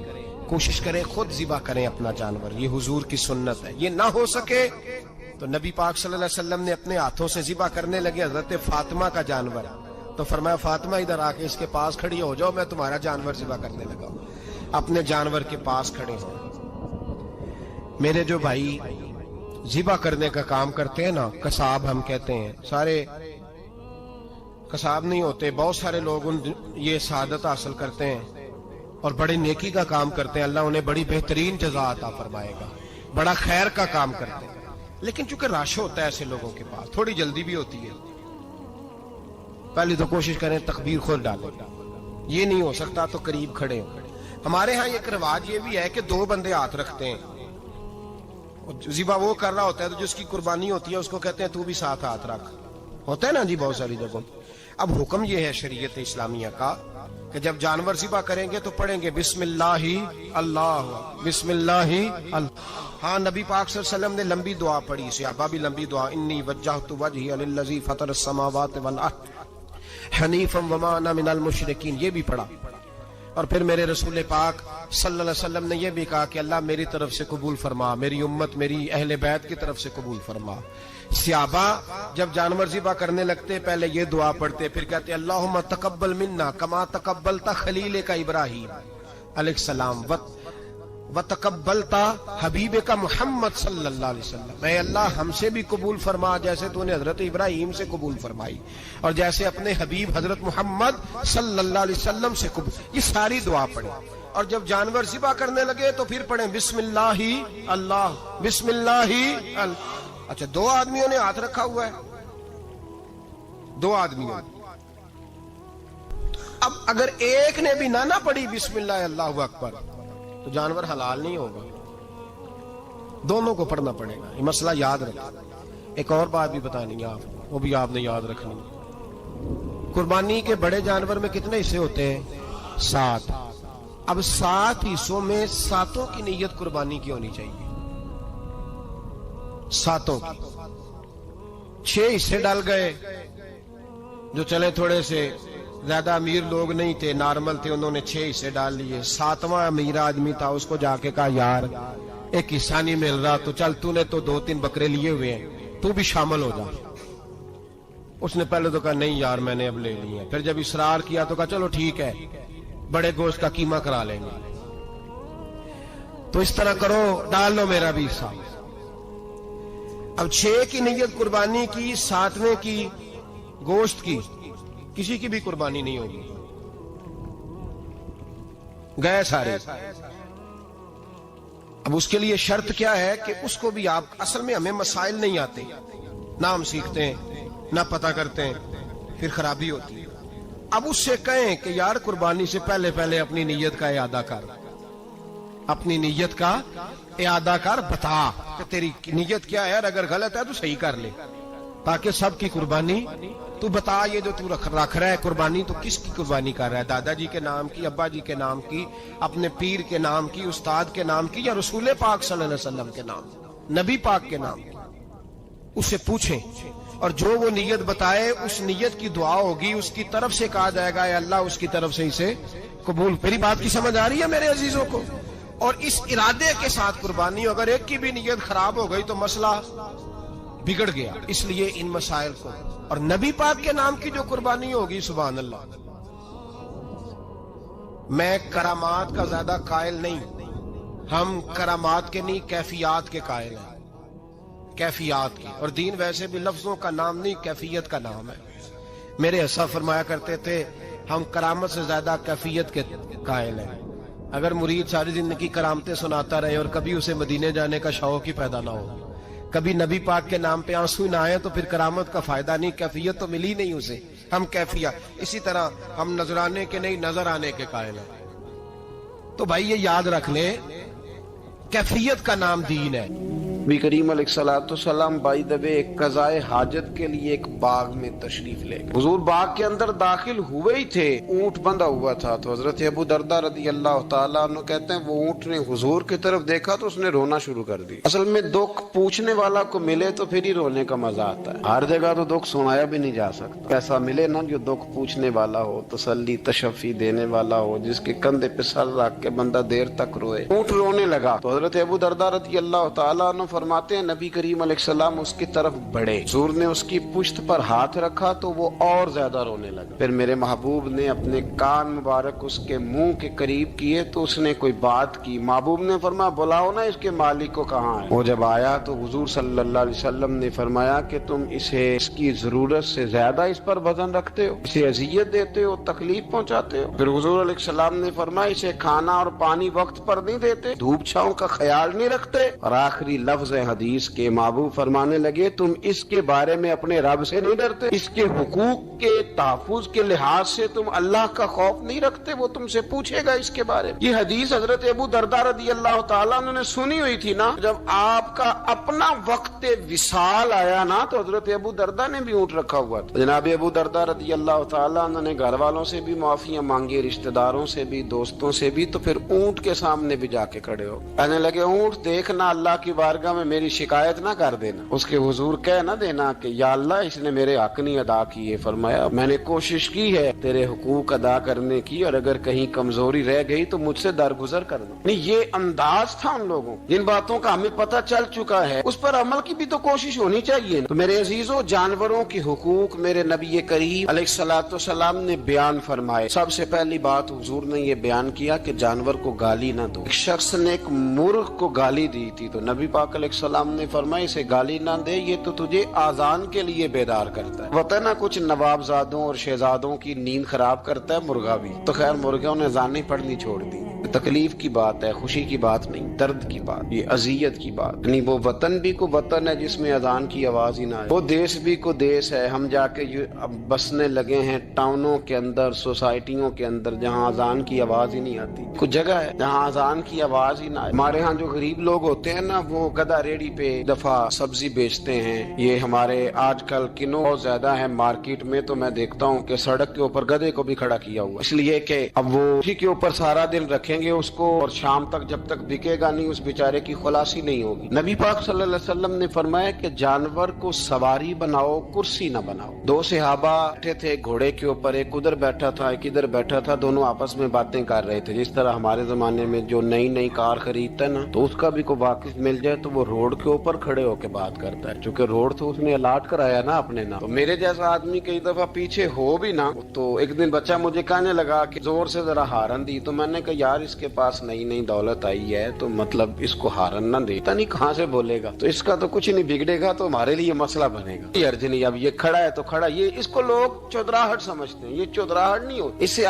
کوشش کریں خود ذبح کریں اپنا جانور. یہ حضور کی سنت ہے. یہ نہ ہو سکے تو نبی پاک صلی اللہ علیہ وسلم نے اپنے ہاتھوں سے ذبح کرنے لگے حضرت فاطمہ کا جانور. تو فرمایا فاطمہ ادھر آ کے اس کے پاس کھڑی ہو جاؤ، میں تمہارا جانور ذبح کرنے لگا ہوں. اپنے جانور کے پاس کھڑے ہوں. میرے جو بھائی ذبح کرنے کا کام کرتے ہیں نا، قصاب ہم کہتے ہیں، سارے قصاب نہیں ہوتے، بہت سارے لوگ یہ سعادت حاصل کرتے ہیں اور بڑے نیکی کا کام کرتے ہیں. اللہ انہیں بڑی بہترین جزا عطا فرمائے گا، بڑا خیر کا کام کرتے ہیں. لیکن چونکہ رش ہوتا ہے ایسے لوگوں کے پاس، تھوڑی جلدی بھی ہوتی ہے. پہلی تو کوشش کریں تکبیر خود ڈالیں، یہ نہیں ہو سکتا تو قریب کھڑے ہوں. ہمارے ہاں ایک رواج یہ بھی ہے کہ 2 بندے ہاتھ رکھتے ہیں. ذبح وہ کر رہا ہوتا ہے تو جس کی قربانی ہوتی ہے اس کو کہتے ہیں تو بھی ساتھ ہاتھ رکھ. ہوتا ہے نا جی بہت ساری جگہوں. اب حکم یہ ہے شریعت اسلامیہ کا کہ جب جانور ذبح کریں گے تو پڑھیں گے بسم اللہ اللہ، بسم اللہ اللہ. ہاں نبی پاک صلی اللہ علیہ وسلم نے لمبی دعا پڑھی، صحابہ بھی لمبی دعا، انی وجہت وجہی للذی فطر السماوات والارض حنیفا وما انا من المشرکین، یہ بھی پڑھا. اور پھر میرے رسول پاک صلی اللہ علیہ وسلم نے یہ بھی کہا کہ اللہ میری طرف سے قبول فرما، میری امت، میری اہل بیت کی طرف سے قبول فرما. صحابہ جب جانور ذبح کرنے لگتے پہلے یہ دعا پڑھتے، پھر کہتے اللہم تقبل منا کما تقبلت خلیلک ابراہیم علیہ السلام وتقبلتا حبیب کا محمد صلی اللہ علیہ وسلم، اے اللہ ہم سے بھی قبول فرما جیسے تو نے حضرت ابراہیم سے قبول فرمائی اور جیسے اپنے حبیب حضرت محمد صلی اللہ علیہ وسلم سے قبول۔ یہ ساری دعا پڑھیں، اور جب جانور ذبح کرنے لگے تو پھر پڑھیں بسم اللہ اللہ، بسم اللہ اللہ۔ اچھا، دو آدمیوں نے ہاتھ رکھا ہوا ہے، دو آدمیوں نے، اب اگر ایک نے بھی نہ پڑھی بسم اللہ اللہ اکبر تو جانور حلال نہیں ہوگا، دونوں کو پڑھنا پڑے گا۔ یہ مسئلہ یاد رکھیں۔ ایک اور بات بھی بتانی ہے آپ کو، وہ بھی آپ نے یاد رکھنی ہے۔ قربانی کے بڑے جانور میں کتنے حصے ہوتے ہیں؟ 7۔ اب 7 حصوں میں 7 کی نیت قربانی کی ہونی چاہیے، 7 کی۔ 6 حصے ڈال گئے، جو چلے تھوڑے سے زیادہ امیر لوگ نہیں تھے، نارمل تھے، انہوں نے 6 حصے ڈال لیے۔ 7واں امیر آدمی تھا، اس کو جا کے کہا یار ایک حصہ نہیں مل رہا، تو چل تو نے تو 2-3 بکرے لیے ہوئے ہیں، تو بھی شامل ہو جا۔ اس نے پہلے تو کہا نہیں یار میں نے اب لے لی ہے، پھر جب اصرار کیا تو کہا چلو ٹھیک ہے بڑے گوشت کا قیمہ کرا لیں گے۔ تو اس طرح کرو، ڈال لو میرا بھی حصہ۔ اب 6 کی نیت قربانی کی، 7ویں کی گوشت کی، کسی کی بھی قربانی نہیں ہوگی، گئے سارے۔ اب اس کے لیے شرط کیا ہے کہ اس کو بھی آپ، اصل میں ہمیں مسائل نہیں آتے، نہ ہم سیکھتے ہیں نہ پتہ کرتے ہیں، پھر خرابی ہوتی ہے۔ اب اس سے کہیں کہ یار قربانی سے پہلے اپنی نیت کا اعادہ کر، اپنی نیت کا اعادہ کر، بتا کہ تیری نیت کیا ہے، اور اگر غلط ہے تو صحیح کر لے، تاکہ سب کی قربانی تو بتا۔ یہ جو تو رکھ رہا ہے قربانی، تو کس کی قربانی کر رہا ہے؟ دادا جی کے نام کی، ابا جی کے نام کی، اپنے پیر کے نام کی، استاد کے نام کی، یا رسول پاک صلی اللہ علیہ وسلم کے نام، نبی پاک کے نام کی؟ اس سے پوچھیں، اور جو وہ نیت بتائے اس نیت کی دعا ہوگی، اس کی طرف سے کہا جائے گا اے اللہ اس کی طرف سے اسے قبول۔ میری بات کی سمجھ آ رہی ہے میرے عزیزوں کو؟ اور اس ارادے کے ساتھ قربانی، اگر ایک کی بھی نیت خراب ہو گئی تو مسئلہ بگڑ گیا۔ اس لیے ان مسائل کو، اور نبی پاک کے نام کی جو قربانی ہوگی، سبحان اللہ۔ میں کرامات کا زیادہ قائل نہیں، ہم کرامات کے نہیں کیفیات کے قائل ہیں، کیفیات کی۔ اور دین ویسے بھی لفظوں کا نام نہیں، کیفیت کا نام ہے۔ میرے حصہ فرمایا کرتے تھے ہم کرامت سے زیادہ کیفیت کے قائل ہیں۔ اگر مرید ساری زندگی کرامتیں سناتا رہے اور کبھی اسے مدینے جانے کا شوق ہی پیدا نہ ہو، کبھی نبی پاک کے نام پہ آنسو نہ آئے، تو پھر کرامت کا فائدہ نہیں، کیفیت تو ملی نہیں اسے۔ ہم کیفیت، اسی طرح ہم نظرانے کے نہیں نظر آنے کے قائل ہیں۔ تو بھائی یہ یاد رکھ لیں، کیفیت کا نام دین ہے۔ نبی کریم علیہ الصلوۃ والسلام بائی دا وے ایک قضائے حاجت کے لیے ایک باغ میں تشریف لے گئے۔ حضور باغ کے اندر داخل ہوئے ہی تھے، اونٹ بندھا ہوا تھا، تو حضرت ابو درداء رضی اللہ تعالیٰ عنہ کہتے ہیں وہ اونٹ نے حضور کی طرف دیکھا تو اس نے رونا شروع کر دی۔ اصل میں دکھ پوچھنے والا کو ملے تو پھر ہی رونے کا مزہ آتا ہے، ہر جگہ تو دکھ سنایا بھی نہیں جا سکتا۔ ایسا ملے نا جو دکھ پوچھنے والا ہو، تسلی تشفی دینے والا ہو، جس کے کندھے پہ سر رکھ کے بندہ دیر تک روئے۔ اونٹ رونے لگا تو حضرت ابو درداء رضی اللہ تعالیٰ عنہ فرماتے ہیں نبی کریم علیہ السلام اس کی طرف بڑھے، حضور نے اس کی پشت پر ہاتھ رکھا تو وہ اور زیادہ رونے لگا۔ پھر میرے محبوب نے اپنے کان مبارک اس کے منہ کے قریب کیے تو اس نے کوئی بات کی۔ محبوب نے فرمایا بلاؤ نا اس کے مالک کو کہاں ہے۔ وہ جب آیا تو حضور صلی اللہ علیہ وسلم نے فرمایا کہ تم اسے اس کی ضرورت سے زیادہ اس پر وزن رکھتے ہو، اسے اذیت دیتے ہو، تکلیف پہنچاتے ہو۔ پھر حضور علیہ السلام نے فرمایا اسے کھانا اور پانی وقت پر نہیں دیتے، دھوپ چھاؤں کا خیال نہیں رکھتے۔ اور آخری لفظ حدیث کے محبوب فرمانے لگے تم اس کے بارے میں اپنے رب سے نہیں ڈرتے، اس کے حقوق کے تحفظ کے لحاظ سے تم اللہ کا خوف نہیں رکھتے، وہ تم سے پوچھے گا اس کے بارے میں۔ یہ حدیث حضرت ابو درداء رضی اللہ تعالیٰ عنہ نے سنی ہوئی تھی نا۔ جب آپ کا اپنا وقت وصال آیا نا تو حضرت ابو درداء نے بھی اونٹ رکھا ہوا تھا۔ جناب ابو درداء رضی اللہ تعالیٰ عنہ نے گھر والوں سے بھی معافیاں مانگی، رشتہ داروں سے بھی، دوستوں سے بھی، تو پھر اونٹ کے سامنے بھی جا کے کھڑے ہو کہنے لگے اونٹ دیکھنا اللہ کی بارگاہ بارگاہ میں میری شکایت نہ کر دینا، اس کے حضور کہہ نہ دینا کہ یا اللہ اس نے میرے حق نہیں ادا کیے۔ فرمایا میں نے کوشش کی ہے تیرے حقوق ادا کرنے کی، اور اگر کہیں کمزوری رہ گئی تو مجھ سے درگزر کرنا۔ نہیں، یہ انداز تھا ان لوگوں، جن باتوں کا ہمیں پتہ چل چکا ہے اس پر عمل کی بھی تو کوشش ہونی چاہیے۔ تو میرے عزیزوں، جانوروں کے حقوق میرے نبی کریم علیہ الصلوۃ والسلام نے بیان فرمائے۔ سب سے پہلی بات حضور نے یہ بیان کیا کہ جانور کو گالی نہ دو۔ ایک شخص نے ایک مرغ کو گالی دی تھی تو نبی پاک علیہ السلام نے فرمایا اسے گالی نہ دے، یہ تو تجھے آذان کے لیے بیدار کرتا ہے۔ پتہ نہ کچھ نوابزادوں اور شہزادوں کی نیند خراب کرتا ہے مرغا بھی، تو خیر مرغوں نے اذانیں پڑھنی چھوڑ دی۔ تکلیف کی بات ہے، خوشی کی بات نہیں، درد کی بات، یہ اذیت کی بات نہیں۔ وہ وطن بھی کو وطن ہے جس میں اذان کی آواز ہی نہ آئے، وہ دیش بھی کو دیش ہے۔ ہم جا کے اب بسنے لگے ہیں ٹاؤنوں کے اندر، سوسائٹیوں کے اندر، جہاں اذان کی آواز ہی نہیں آتی۔ کچھ جگہ ہے جہاں اذان کی آواز ہی نہ آئے۔ ہمارے ہاں جو غریب لوگ ہوتے ہیں نا، وہ گدا ریڑھی پہ دفعہ سبزی بیچتے ہیں۔ یہ ہمارے آج کل کنو بہت زیادہ ہے مارکیٹ میں، تو میں دیکھتا ہوں کہ سڑک کے اوپر گدے کو بھی کھڑا کیا ہوا، اس لیے کہ اب وہ اسی کے اوپر سارا دن رکھیں گے اس کو، اور شام تک جب تک بکے گا نہیں اس بیچارے کی خلاصی نہیں ہوگی۔ نبی پاک صلی اللہ علیہ وسلم نے فرمایا کہ جانور کو سواری بناؤ، کرسی نہ بناؤ۔ دو صحابہ بیٹھے تھے گھوڑے کے اوپر، ایک ادھر بیٹھا تھا ایک ادھر بیٹھا تھا، دونوں آپس میں باتیں کر رہے تھے۔ جس طرح ہمارے زمانے میں جو نئی کار خریدتا ہے نا، تو اس کا بھی کوئی واقف مل جائے تو وہ روڈ کے اوپر کھڑے ہو کے بات کرتا ہے، چونکہ روڈ تو اس نے الاٹ کرایا نا اپنے نام۔ تو میرے جیسا آدمی کئی دفعہ پیچھے ہو بھی نا، تو ایک دن بچہ مجھے کہنے لگا کہ زور سے ذرا ہارن دی، تو میں نے کہا یار اس کے پاس نئی دولت آئی ہے تو مطلب اس کو ہارن نہ دے، پتہ نہیں کہاں سے بولے گا، تو اس کا تو کچھ نہیں بگڑے گا، تو ہمارے لیے مسئلہ بنے گا۔ یہ عرض نہیں، اب یہ کھڑا ہے تو کھڑا، یہ اس کو لوگ چودراہٹ سمجھتے ہیں، یہ چودراہٹ نہیں ہوتی، اس سے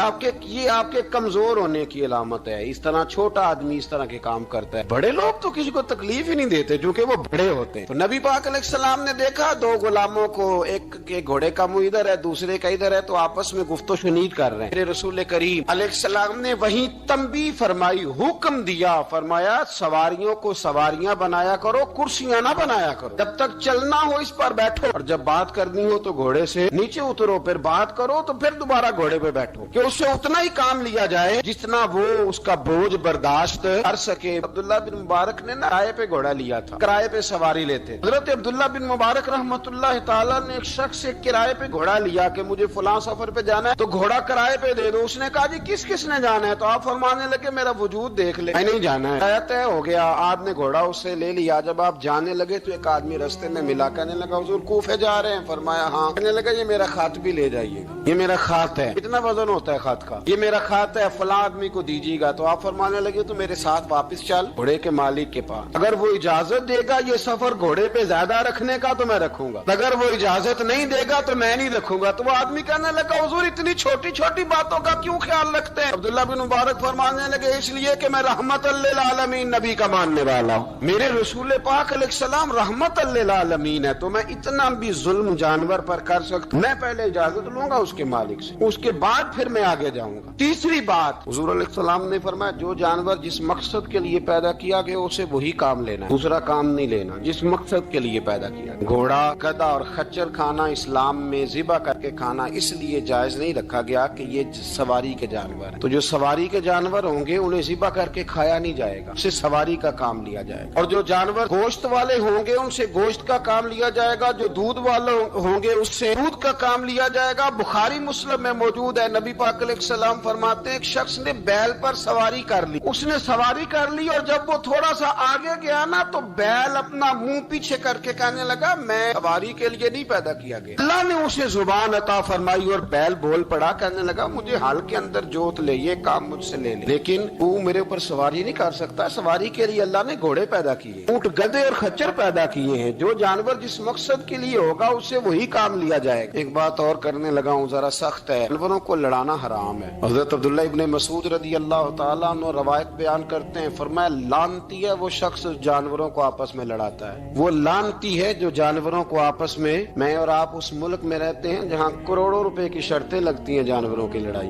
یہ آپ کے کمزور ہونے کی علامت ہے۔ اس طرح چھوٹا آدمی اس طرح کے کام کرتا ہے، بڑے لوگ تو کسی کو تکلیف ہی نہیں دیتے کیونکہ وہ بڑے ہوتے ہیں۔ تو نبی پاک علیہ السلام نے دیکھا دو غلاموں کو، ایک کے گھوڑے کا منہ ادھر ہے دوسرے کا ادھر ہے، تو آپس میں گفت و شنید کر رہے ہیں۔ میرے رسول کریم علیہ السلام نے وہیں تنبیہ فرمائی، حکم دیا، فرمایا سواریوں کو سواریاں بنایا کرو، کرسیاں نہ بنایا کرو، جب تک چلنا ہو اس پر بیٹھو، اور جب بات کرنی ہو تو گھوڑے سے نیچے اترو، پھر بات کرو تو پھر دوبارہ گھوڑے پہ بیٹھو، کہ اس سے اتنا ہی کام لیا جائے جتنا وہ اس کا بوجھ برداشت کر سکے۔ عبداللہ بن مبارک نے نا کرائے پہ گھوڑا لیا تھا، کرائے پہ سواری لیتے۔ حضرت عبداللہ بن مبارک رحمۃ اللہ تعالیٰ نے ایک شخص سے کرائے پہ گھوڑا لیا کہ مجھے فلاں سفر پہ جانا ہے تو گھوڑا کرائے پہ دے دو۔ اس نے کہا جی کس نے جانا ہے؟ تو آپ فرمانے لگے میرا وجود دیکھ لے، میں نہیں جانا ہے۔ طے ہو گیا، آپ نے گھوڑا اس سے لے لیا۔ جب آپ جانے لگے تو ایک آدمی رستے میں ملا، کہنے لگا حضور کوفے جا رہے ہیں؟ فرمایا ہاں۔ کہنے لگا یہ میرا خط بھی لے جائیے گا، یہ میرا خط ہے، کتنا وزن ہوتا ہے خط کا، یہ میرا خط ہے، فلاں آدمی کو دیجیے گا۔ تو آپ فرمانے لگے تو میرے ساتھ واپس چل گھوڑے کے مالک کے پاس، اگر وہ اجازت دے گا یہ سفر گھوڑے پہ زیادہ رکھنے کا تو میں رکھوں گا، اگر وہ اجازت نہیں دے گا تو میں نہیں رکھوں گا۔ تو وہ آدمی کہنے لگا حضور اتنی چھوٹی چھوٹی باتوں کا کیوں خیال رکھتے ہیں؟ عبداللہ بن مبارک فرمانے لگے اس لیے کہ میں رحمت للعالمین نبی کا ماننے والا ہوں، میرے رسول پاک علیہ السلام رحمت للعالمین ہے، تو میں اتنا بھی ظلم جانور پر کر سکتا ہوں؟ میں پہلے اجازت لوں گا اس کے مالک سے، اس کے بعد پھر میں آگے جاؤں گا۔ تیسری بات حضور علیہ السلام نے فرمایا جو جانور جس مقصد کے لیے پیدا کیا گیا اسے وہی کام لینا ہے، دوسرا کام نہیں لینا، جس مقصد کے لیے پیدا کیا گیا۔ گھوڑا، گدھا اور خچر کھانا اسلام میں ذبح کر کے کھانا اس لیے جائز نہیں رکھا گیا کہ یہ سواری کے جانور ہیں، تو جو سواری کے جانور ہوں گے انہیں ذبح کر کے کھایا نہیں جائے گا، اس سے سواری کا کام لیا جائے گا، اور جو جانور گوشت والے ہوں گے ان سے گوشت کا کام لیا جائے گا، جو دودھ والے ہوں گے اس سے دودھ کا کام لیا جائے گا۔ بخاری مسلم میں موجود ہے، نبی پاک علیہ السلام فرماتے ہیں ایک شخص نے بیل پر سواری کر لی، اس نے سواری کر لی اور جب وہ تھوڑا سا آگے گیا نا تو بیل اپنا منہ پیچھے کر کے کہنے لگا میں سواری کے لیے نہیں پیدا کیا گیا۔ اللہ نے اسے زبان عطا فرمائی اور بیل بول پڑا، کہنے لگا مجھے حال کے اندر جوت لے، یہ کام مجھ سے لے لے، لیکن تو میرے اوپر سواری نہیں کر سکتا۔ سواری کے لیے اللہ نے گھوڑے پیدا کیے، اونٹ، گدھے اور خچر پیدا کیے ہیں، جو جانور جس مقصد کے لیے ہوگا اس سے وہی کام لیا جائے گا۔ ایک بات اور کرنے لگا ہوں، ذرا سخت ہے، جانوروں کو لڑانا حرام ہے۔ حضرت عبداللہ ابن مسعود رضی اللہ تعالیٰ عنہ روایت بیان کرتے ہیں، فرمایا لعنتی ہے وہ شخص جانوروں کو آپس میں لڑاتا ہے، وہ لعنتی ہے جو جانوروں کو آپس میں اور آپ اس ملک میں رہتے ہیں جہاں کروڑوں روپے کی شرطیں لگتی ہیں جانوروں کی لڑائی،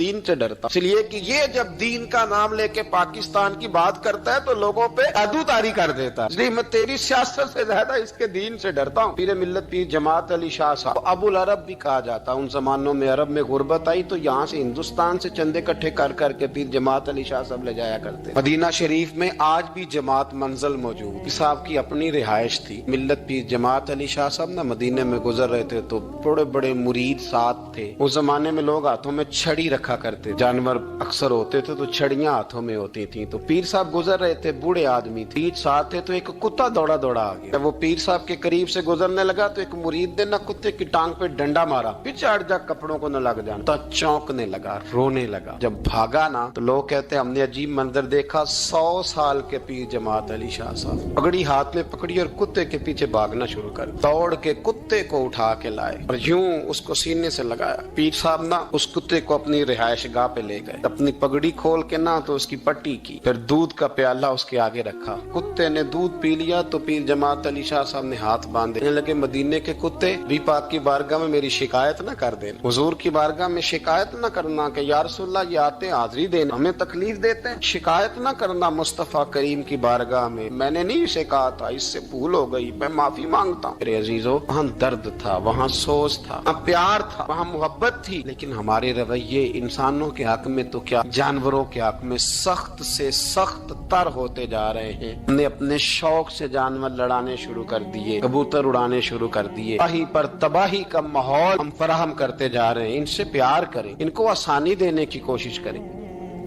دین سے ڈرتا، اس لیے کہ یہ جب دین کا نام لے کے پاکستان کی بات کرتا ہے تو لوگوں پہ عدو تاری کر دیتا ہے، اس لیے میں تیری سیاست سے زیادہ اس کے دین سے ڈرتا ہوں۔ پیر ملت پیر جماعت علی شاہ صاحب ابو العرب بھی کہا جاتا، ان زمانوں میں عرب میں غربت آئی تو یہاں سے ہندوستان سے چندے اکٹھے کر کر کے پیر جماعت علی شاہ صاحب لے جایا کرتے۔ مدینہ شریف میں آج بھی جماعت منزل موجود، صاحب کی اپنی رہائش تھی۔ ملت پیر جماعت علی شاہ صاحب نا مدینے میں گزر رہے تھے تو بڑے بڑے مرید ساتھ تھے۔ اس زمانے میں لوگ ہاتھوں میں چھڑی رکھا کرتے، جانور اکثر ہوتے تھے تو چھڑیاں ہاتھوں میں ہوتی تھیں، تو پیر صاحب گزر رہے تھے، بوڑھے آدمی تھے، ساتھ تھے تو ایک کتا دوڑا دوڑا آ گیا۔ جب وہ پیر صاحب کے قریب سے گزرنے لگا تو ایک مرید نے نہ کتے کی ٹانگ پہ ڈنڈا مارا، پچاڑ جا کپڑوں کو نہ لگ جانا، تو چونکنے لگا، رونے لگا۔ جب بھاگا نا تو لوگ کہتے ہیں ہم نے عجیب منظر دیکھا، 100 سال کے پیر جماعت علی شاہ صاحب پگڑی ہاتھ میں پکڑی اور کتے کے پیچھے بھاگنا شروع کر، دوڑ کے کتے کو اٹھا کے لائے اور یوں اس کو سینے سے لگایا۔ پیر صاحب نا اس کتے کو اپنی رہائش گاہ پہ لے گئے، اپنی پگڑی کھول کے نا تو اس کی پٹی کی، پھر دودھ کا پیالہ اس کے آگے رکھا، کتے نے دودھ پی لیا تو پیر جماعت علی شاہ صاحب نے ہاتھ باندھے، کہنے لگے مدینے کے کتے بھی پاک کی بارگاہ میں میری شکایت نہ کر دینا، حضور کی بارگاہ میں شکایت نہ کرنا کہ یا رسول اللہ یہ آتے حاضری دینا، ہمیں تکلیف دیتے ہیں، شکایت نہ کرنا مصطفیٰ کریم کی بارگاہ میں نے نہیں اسے کہا تھا، اس سے بھول ہو گئی، میں معافی مانگتا ہوں۔ میرے عزیزو، وہاں درد تھا، وہاں سوز تھا، وہاں پیار تھا، وہاں محبت تھی، لیکن ہمارے رویے انسانوں کے حق میں تو کیا جانوروں کے حق میں سخت سے سخت تر ہوتے جا رہے ہیں۔ ہم نے اپنے شوق سے جانور لڑانے شروع کر دیے، کبوتر اڑانے شروع کر دیے، تباہی پر تباہی کا ماحول ہم فراہم کرتے جا رہے ہیں۔ ان سے پیار کریں، ان کو آسانی دینے کی کوشش کریں۔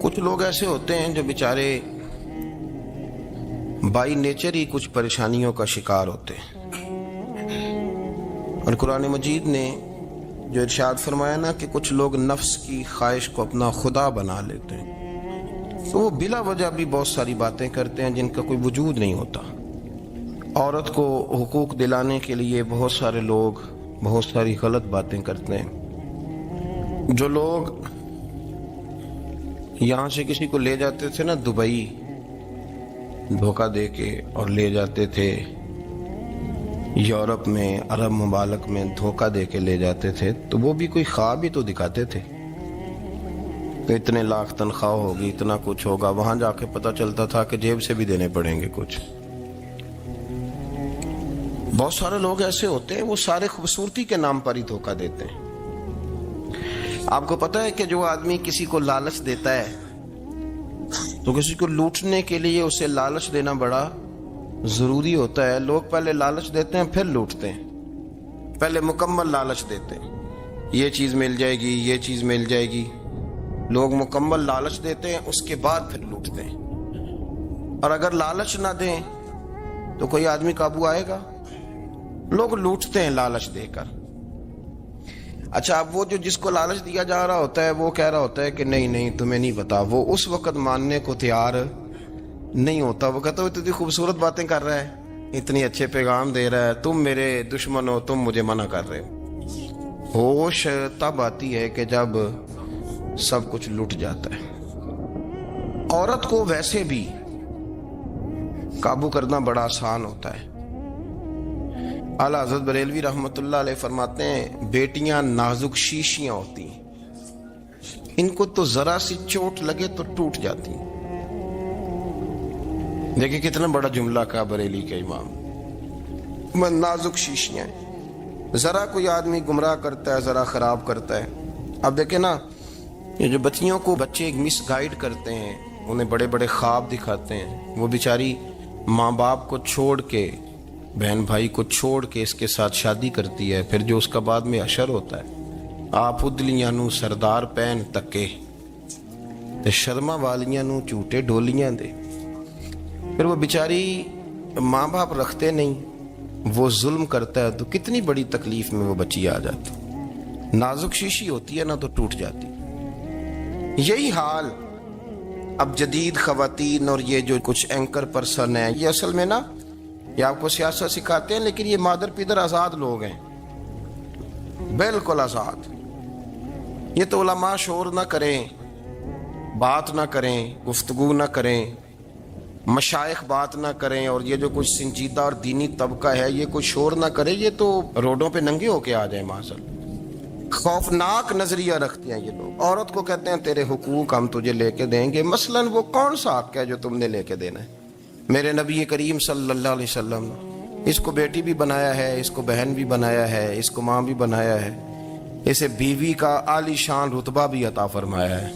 کچھ لوگ ایسے ہوتے ہیں جو بیچارے بائی نیچر ہی کچھ پریشانیوں کا شکار ہوتے ہیں، اور قرآن مجید نے جو ارشاد فرمایا نا کہ کچھ لوگ نفس کی خواہش کو اپنا خدا بنا لیتے ہیں، تو وہ بلا وجہ بھی بہت ساری باتیں کرتے ہیں جن کا کوئی وجود نہیں ہوتا۔ عورت کو حقوق دلانے کے لیے بہت سارے لوگ بہت ساری غلط باتیں کرتے ہیں۔ جو لوگ یہاں سے کسی کو لے جاتے تھے نا دبئی دھوکہ دے کے، اور لے جاتے تھے یورپ میں، عرب ممالک میں دھوکہ دے کے لے جاتے تھے، تو وہ بھی کوئی خواب ہی تو دکھاتے تھے کہ اتنے لاکھ تنخواہ ہوگی، اتنا کچھ ہوگا، وہاں جا کے پتہ چلتا تھا کہ جیب سے بھی دینے پڑیں گے کچھ۔ بہت سارے لوگ ایسے ہوتے ہیں، وہ سارے خوبصورتی کے نام پر ہی دھوکہ دیتے ہیں۔ آپ کو پتہ ہے کہ جو آدمی کسی کو لالچ دیتا ہے تو کسی کو لوٹنے کے لیے اسے لالچ دینا بڑا ضروری ہوتا ہے۔ لوگ پہلے لالچ دیتے ہیں پھر لوٹتے ہیں، پہلے مکمل لالچ دیتے ہیں، یہ چیز مل جائے گی، یہ چیز مل جائے گی، لوگ مکمل لالچ دیتے ہیں، اس کے بعد پھر لوٹتے ہیں۔ اور اگر لالچ نہ دیں تو کوئی آدمی قابو آئے گا؟ لوگ لوٹتے ہیں لالچ دے کر۔ اچھا، اب وہ جو جس کو لالچ دیا جا رہا ہوتا ہے وہ کہہ رہا ہوتا ہے کہ نہیں نہیں تمہیں نہیں پتا، وہ اس وقت ماننے کو تیار نہیں ہوتا، وہ کہتا ہے اتنی خوبصورت باتیں کر رہا ہے، اتنی اچھے پیغام دے رہا ہے، تم میرے دشمن ہو، تم مجھے منع کر رہے ہو۔ ہوش تب آتی ہے کہ جب سب کچھ لٹ جاتا ہے۔ عورت کو ویسے بھی قابو کرنا بڑا آسان ہوتا ہے۔ اعلیٰ حضرت بریلوی رحمۃ اللہ علیہ فرماتے ہیں بیٹیاں نازک شیشیاں ہوتی ہیں، ان کو تو ذرا سی چوٹ لگے تو ٹوٹ جاتی ہیں۔ دیکھیں کتنا بڑا جملہ کہا بریلی کے امام، نازک شیشیاں ہیں، ذرا کوئی آدمی گمراہ کرتا ہے، ذرا خراب کرتا ہے۔ اب دیکھیں نا، یہ جو بچیوں کو بچے ایک مس گائیڈ کرتے ہیں، انہیں بڑے بڑے خواب دکھاتے ہیں، وہ بیچاری ماں باپ کو چھوڑ کے، بہن بھائی کو چھوڑ کے اس کے ساتھ شادی کرتی ہے، پھر جو اس کا بعد میں اشر ہوتا ہے، آپ ادلیاں نو سردار پہن تکے تے شرما والیاں نو جھوٹے ڈولیاں دے۔ پھر وہ بیچاری ماں باپ رکھتے نہیں، وہ ظلم کرتا ہے، تو کتنی بڑی تکلیف میں وہ بچی آ جاتی۔ نازک شیشی ہوتی ہے نا تو ٹوٹ جاتی۔ یہی حال اب جدید خواتین اور یہ جو کچھ اینکر پرسن ہیں، یہ اصل میں نا یہ آپ کو سیاست سکھاتے ہیں، لیکن یہ مادر پیدر آزاد لوگ ہیں، بالکل آزاد۔ یہ تو علماء شور نہ کریں، بات نہ کریں، گفتگو نہ کریں، مشائخ بات نہ کریں، اور یہ جو کچھ سنجیدہ اور دینی طبقہ ہے یہ کوئی شور نہ کرے، یہ تو روڈوں پہ ننگے ہو کے آ جائیں معاذ۔ خوفناک نظریہ رکھتے ہیں یہ لوگ۔ عورت کو کہتے ہیں تیرے حقوق ہم تجھے لے کے دیں گے، مثلاً وہ کون سا حق ہے جو تم نے لے کے دینا ہے؟ میرے نبی کریم صلی اللہ علیہ وسلم نے اس کو بیٹی بھی بنایا ہے، اس کو بہن بھی بنایا ہے، اس کو ماں بھی بنایا ہے، اسے بیوی کا عالی شان رتبہ بھی عطا فرمایا ہے۔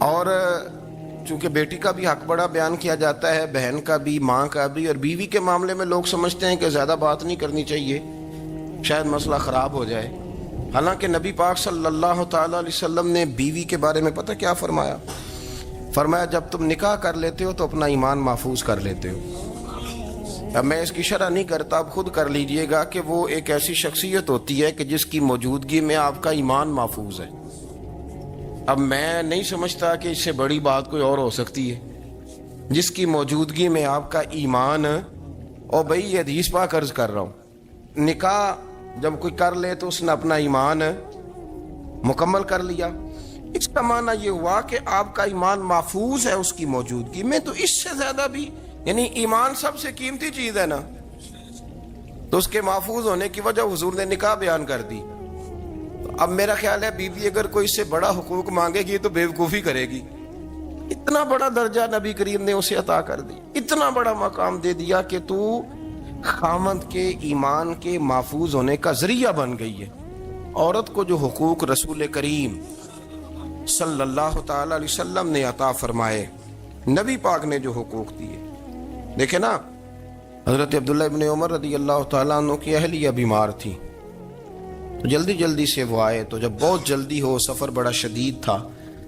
اور چونکہ بیٹی کا بھی حق بڑا بیان کیا جاتا ہے، بہن کا بھی، ماں کا بھی، اور بیوی کے معاملے میں لوگ سمجھتے ہیں کہ زیادہ بات نہیں کرنی چاہیے، شاید مسئلہ خراب ہو جائے۔ حالانکہ نبی پاک صلی اللہ تعالی علیہ وسلم نے بیوی کے بارے میں پتہ کیا فرمایا؟ فرمایا جب تم نکاح کر لیتے ہو تو اپنا ایمان محفوظ کر لیتے ہو۔ اب میں اس کی شرح نہیں کرتا، آپ خود کر لیجئے گا کہ وہ ایک ایسی شخصیت ہوتی ہے کہ جس کی موجودگی میں آپ کا ایمان محفوظ ہے۔ اب میں نہیں سمجھتا کہ اس سے بڑی بات کوئی اور ہو سکتی ہے، جس کی موجودگی میں آپ کا ایمان، اور بھئی یہ حدیث پاک عرض کر رہا ہوں، نکاح جب کوئی کر لے تو اس نے اپنا ایمان مکمل کر لیا، اس کا معنی یہ ہوا کہ آپ کا ایمان محفوظ ہے اس کی موجودگی میں۔ تو اس سے زیادہ بھی، یعنی ایمان سب سے قیمتی چیز ہے نا، تو اس کے محفوظ ہونے کی وجہ حضور نے نکاح بیان کر دی۔ اب میرا خیال ہے بیوی اگر کوئی اس سے بڑا حقوق مانگے گی تو بیوقوفی کرے گی۔ اتنا بڑا درجہ نبی کریم نے اسے عطا کر دی، اتنا بڑا مقام دے دیا کہ تو خامند کے ایمان کے محفوظ ہونے کا ذریعہ بن گئی ہے۔ عورت کو جو حقوق رسول کریم صلی اللہ تعالی علیہ وسلم نے عطا فرمائے، نبی پاک نے جو حقوق دیے، دیکھیں نا، حضرت عبداللہ ابن عمر رضی اللہ تعالیٰ عنہ کی اہلیہ بیمار تھی، تو جلدی جلدی سے وہ آئے، تو جب بہت جلدی ہو، سفر بڑا شدید تھا،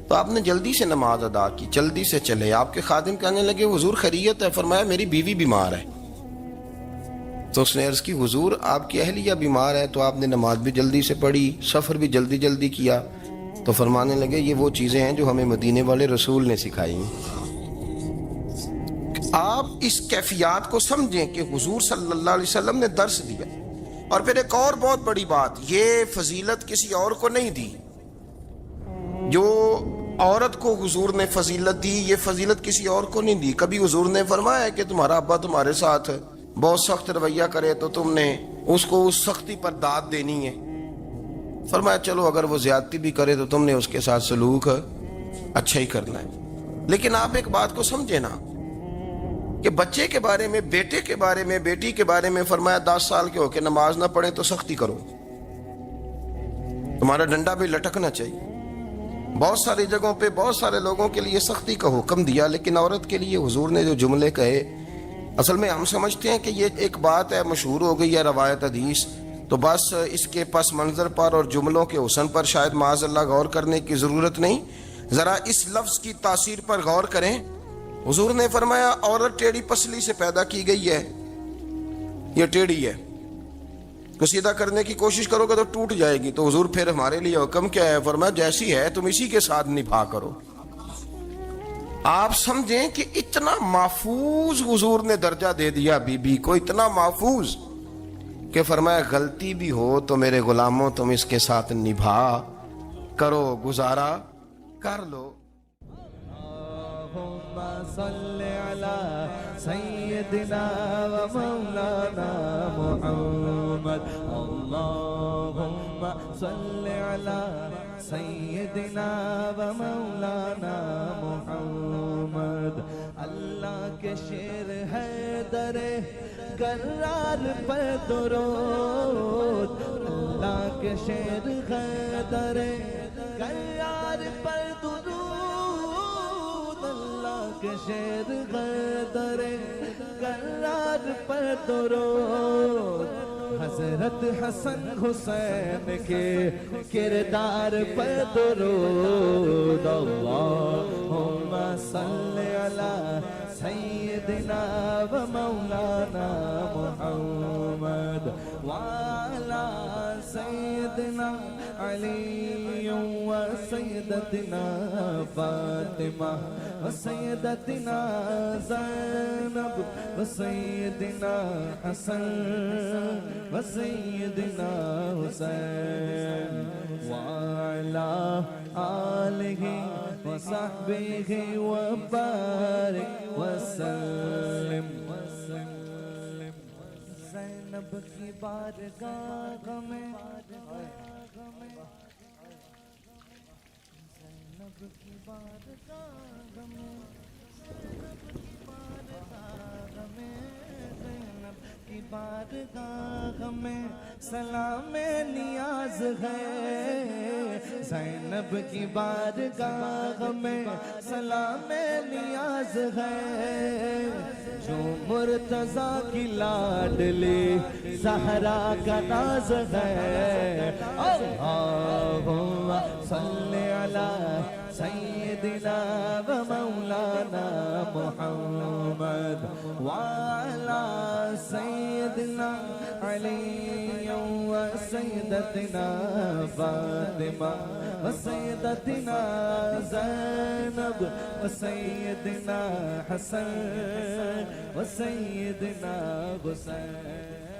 تو آپ نے جلدی سے نماز ادا کی، جلدی سے چلے۔ آپ کے خادم کہنے لگے حضور خیریت ہے؟ فرمایا میری بیوی بیمار ہے۔ تو اس نے عرض کی حضور آپ کی اہلیہ بیمار ہے، تو آپ نے نماز بھی جلدی سے پڑھی، سفر بھی جلدی جلدی کیا۔ تو فرمانے لگے یہ وہ چیزیں ہیں جو ہمیں مدینے والے رسول نے سکھائی ہیں۔ آپ اس کیفیات کو سمجھیں کہ حضور صلی اللہ علیہ وسلم نے درس دیا۔ اور پھر ایک اور بہت بڑی بات، یہ فضیلت کسی اور کو نہیں دی، جو عورت کو حضور نے فضیلت دی، یہ فضیلت کسی اور کو نہیں دی۔ کبھی حضور نے فرمایا کہ تمہارا ابا تمہارے ساتھ بہت سخت رویہ کرے تو تم نے اس کو اس سختی پر داد دینی ہے؟ فرمایا چلو اگر وہ زیادتی بھی کرے تو تم نے اس کے ساتھ سلوک اچھا ہی کرنا ہے۔ لیکن آپ ایک بات کو سمجھے نا کہ بچے کے بارے میں، بیٹے کے بارے میں، بیٹی کے بارے میں فرمایا 10 سال کے ہو کے نماز نہ پڑھے تو سختی کرو، تمہارا ڈنڈا بھی لٹکنا چاہیے۔ بہت ساری جگہوں پہ بہت سارے لوگوں کے لیے سختی کا حکم دیا، لیکن عورت کے لیے حضور نے جو جملے کہے، اصل میں ہم سمجھتے ہیں کہ یہ ایک بات ہے، مشہور ہو گئی ہے روایت حدیث، تو بس اس کے پس منظر پر اور جملوں کے حسن پر شاید معاذ اللہ غور کرنے کی ضرورت نہیں۔ ذرا اس لفظ کی تاثیر پر غور کریں۔ حضور نے فرمایا عورت ٹیڑھی پسلی سے پیدا کی گئی ہے، یہ ٹیڑھی ہے، کو سیدھا کرنے کی کوشش کرو گے تو ٹوٹ جائے گی۔ تو حضور پھر ہمارے لیے حکم کیا ہے؟ فرمایا جیسی ہے تم اسی کے ساتھ نبھا کرو۔ آپ سمجھیں کہ اتنا محفوظ حضور نے درجہ دے دیا بی بی کو، اتنا محفوظ کہ فرمایا غلطی بھی ہو تو میرے غلاموں تم اس کے ساتھ نبھا کرو، گزارا کر لو۔ اللهم صل على سيدنا ومولانا محمد، اللهم صل على سيدنا ومولانا محمد۔ اللہ کے شیر ہے در قرار پر درود، اللہ کے شیر ہے در قرار پر درود، کے شیر غدر قرار پر درود، حضرت حسن حسین کے کردار پر درود۔ اللہم صل علی سیدنا و مولانا محمد وعلی سیدنا علی و سیدتنا فاطمہ و سیدتنا زینب و سیدنا حسن و سیدنا حسین وعلی آلہ وصحبه وبارك وسلم زینب کی بارگاہ میں زینب کی بارگاہ میں زینب کی بارگاہ میں سلام نیاز ہے زینب کی بارگاہ میں سلام نیاز ہے جو مرتضیٰ کی لاڈلی زہرا کا ناز ہے اللہم صلی علی سیدنا و مولانا محمد وعلى سيدنا علي وسيدتنا فاطمة وسيدتنا زينب وسيدنا حسن وسيدنا حسين